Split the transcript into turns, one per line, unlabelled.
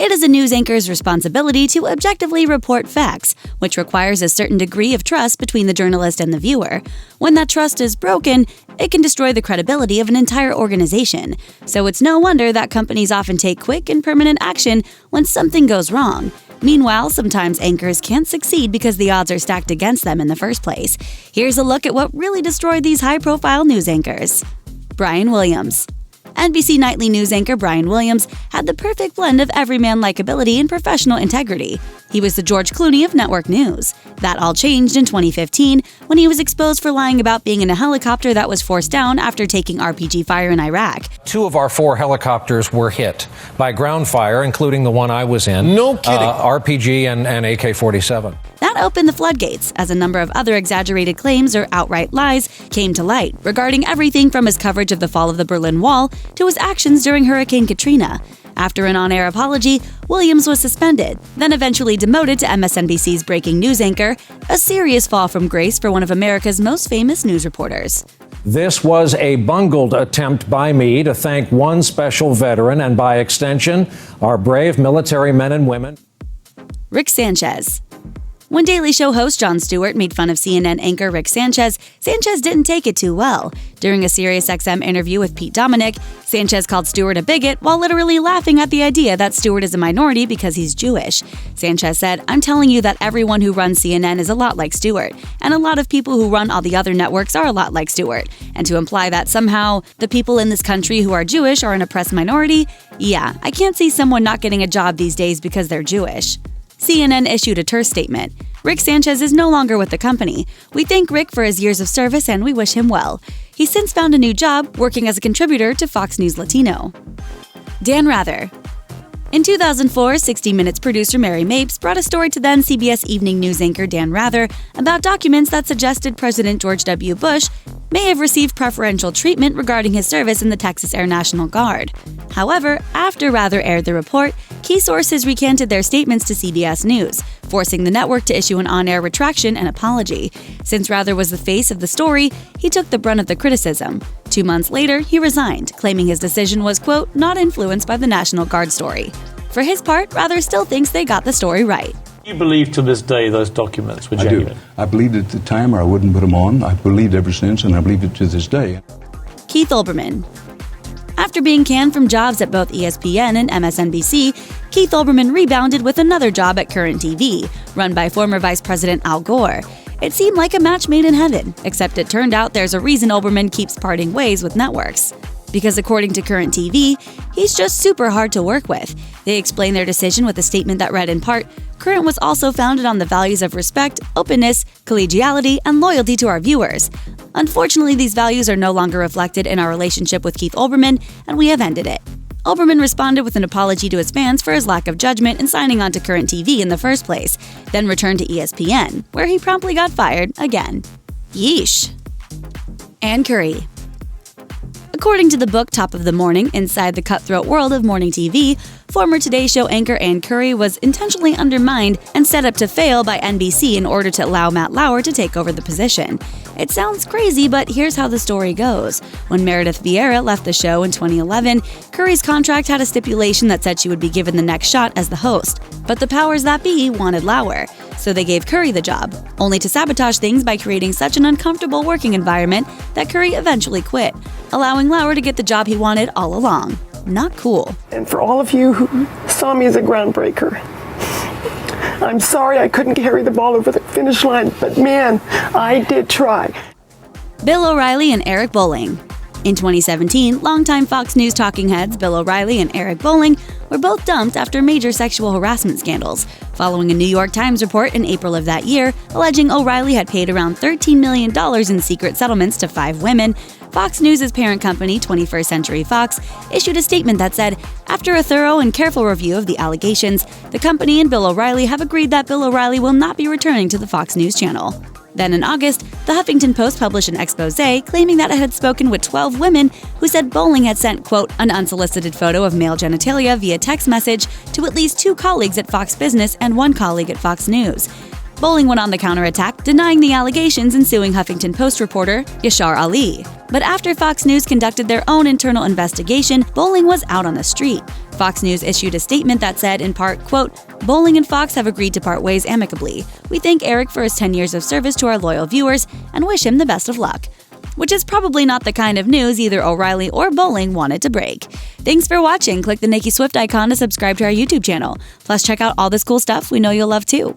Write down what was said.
It is a news anchor's responsibility to objectively report facts, which requires a certain degree of trust between the journalist and the viewer. When that trust is broken, it can destroy the credibility of an entire organization. So it's no wonder that companies often take quick and permanent action when something goes wrong. Meanwhile, sometimes anchors can't succeed because the odds are stacked against them in the first place. Here's a look at what really destroyed these high-profile news anchors. Brian Williams. NBC nightly news anchor Brian Williams had the perfect blend of everyman likability and professional integrity. He was the George Clooney of network news. That all changed in 2015 when he was exposed for lying about being in a helicopter that was forced down after taking RPG fire in Iraq.
2 of our 4 helicopters were hit by ground fire, including the one I was in.
No kidding.
RPG and AK-47.
That opened the floodgates, as a number of other exaggerated claims or outright lies came to light regarding everything from his coverage of the fall of the Berlin Wall to his actions during Hurricane Katrina. After an on-air apology, Williams was suspended, then eventually demoted to MSNBC's breaking news anchor, a serious fall from grace for one of America's most famous news reporters.
This was a bungled attempt by me to thank one special veteran and, by extension, our brave military men and women.
Rick Sanchez. When Daily Show host Jon Stewart made fun of CNN anchor Rick Sanchez, Sanchez didn't take it too well. During a SiriusXM interview with Pete Dominick, Sanchez called Stewart a bigot while literally laughing at the idea that Stewart is a minority because he's Jewish. Sanchez said, "I'm telling you that everyone who runs CNN is a lot like Stewart, and a lot of people who run all the other networks are a lot like Stewart. And to imply that somehow the people in this country who are Jewish are an oppressed minority? Yeah, I can't see someone not getting a job these days because they're Jewish." CNN issued a terse statement. Rick Sanchez is no longer with the company. We thank Rick for his years of service and we wish him well. He's since found a new job working as a contributor to Fox News Latino. Dan Rather. In 2004, 60 Minutes producer Mary Mapes brought a story to then CBS evening news anchor Dan Rather about documents that suggested President George W. Bush may have received preferential treatment regarding his service in the Texas Air National Guard. However, after Rather aired the report, key sources recanted their statements to CBS News, forcing the network to issue an on-air retraction and apology. Since Rather was the face of the story, he took the brunt of the criticism. 2 months later, he resigned, claiming his decision was, quote, not influenced by the National Guard story. For his part, Rather still thinks they got the story right.
You believe to this day those documents were genuine?
I do. I believed at the time or I wouldn't put them on. I've believed ever since, and I believe it to this day.
Keith Olbermann. After being canned from jobs at both ESPN and MSNBC, Keith Olbermann rebounded with another job at Current TV, run by former Vice President Al Gore. It seemed like a match made in heaven, except it turned out there's a reason Olbermann keeps parting ways with networks. Because according to Current TV, he's just super hard to work with. They explained their decision with a statement that read in part, Current was also founded on the values of respect, openness, collegiality, and loyalty to our viewers. Unfortunately, these values are no longer reflected in our relationship with Keith Olbermann, and we have ended it. Olbermann responded with an apology to his fans for his lack of judgment in signing on to Current TV in the first place, then returned to ESPN, where he promptly got fired again. Yeesh. Ann Curry. According to the book Top of the Morning, Inside the Cutthroat World of Morning TV, former Today Show anchor Ann Curry was intentionally undermined and set up to fail by NBC in order to allow Matt Lauer to take over the position. It sounds crazy, but here's how the story goes. When Meredith Vieira left the show in 2011, Curry's contract had a stipulation that said she would be given the next shot as the host, but the powers that be wanted Lauer. So they gave Curry the job, only to sabotage things by creating such an uncomfortable working environment that Curry eventually quit, allowing Lauer to get the job he wanted all along. Not cool.
And for all of you who saw me as a groundbreaker, I'm sorry I couldn't carry the ball over the finish line, but man, I did try.
Bill O'Reilly and Eric Bolling. In 2017, longtime Fox News talking heads Bill O'Reilly and Eric Bolling were both dumped after major sexual harassment scandals, following a New York Times report in April of that year alleging O'Reilly had paid around $13 million in secret settlements to 5 women. Fox News' parent company, 21st Century Fox, issued a statement that said, after a thorough and careful review of the allegations, the company and Bill O'Reilly have agreed that Bill O'Reilly will not be returning to the Fox News channel. Then in August, the Huffington Post published an expose claiming that it had spoken with 12 women who said Bolling had sent, quote, an unsolicited photo of male genitalia via text message to at least 2 colleagues at Fox Business and 1 colleague at Fox News. Bolling went on the counterattack, denying the allegations and suing Huffington Post reporter Yashar Ali. But after Fox News conducted their own internal investigation, Bolling was out on the street. Fox News issued a statement that said, in part, quote, "Bolling and Fox have agreed to part ways amicably. We thank Eric for his 10 years of service to our loyal viewers and wish him the best of luck." Which is probably not the kind of news either O'Reilly or Bolling wanted to break. Thanks for watching. Click the Nikki Swift icon to subscribe to our YouTube channel. Plus, check out all this cool stuff we know you'll love too.